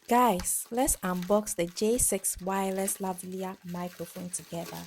Guys, let's unbox the J6 Wireless Lavalier Microphone together.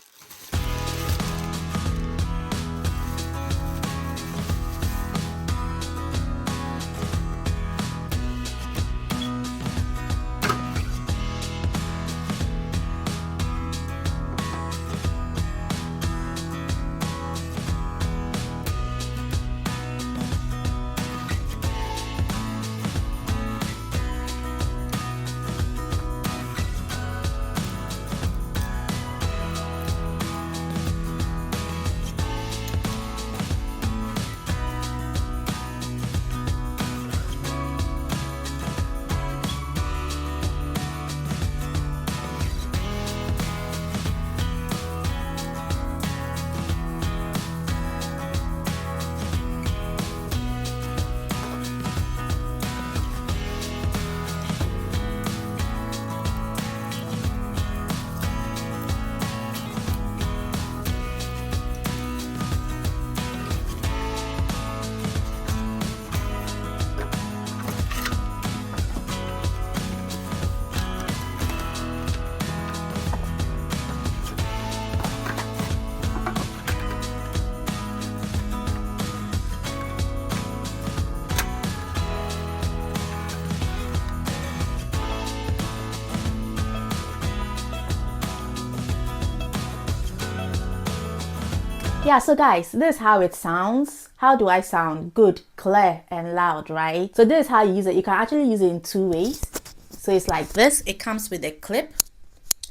Yeah, so guys, this is how it sounds. How do I sound? Good, clear, and loud, right? So this is how you use it. You can actually use it in two ways. So it's like this. It comes with a clip,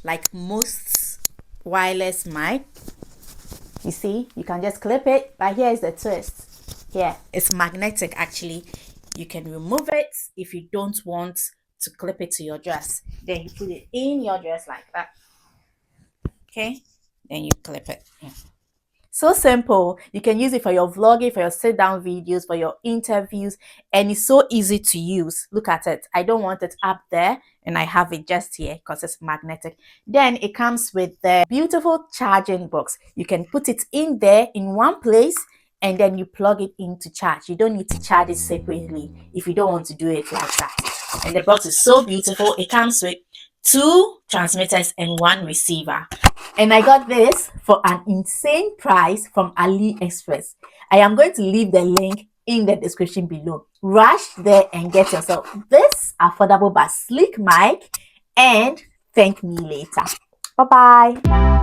like most wireless mic. You see, you can just clip it, but here's the twist. Here, it's magnetic actually. You can remove it if you don't want to clip it to your dress. Then you put it in your dress like that. Okay, then you clip it. Yeah. So simple. You can use it for your vlogging, for your sit down videos, for your interviews, and it's so easy to use. Look at it. I don't want it up there, and I have it just here because it's magnetic. Then it comes with the beautiful charging box. You can put it in there in one place, and then you plug it in to charge. You don't need to charge it separately if you don't want to do it like that. And the box is so beautiful. It comes with 2 transmitters and 1 receiver. And I got this for an insane price from AliExpress. I am going to leave the link in the description below. Rush there and get yourself this affordable but sleek mic and thank me later. Bye bye.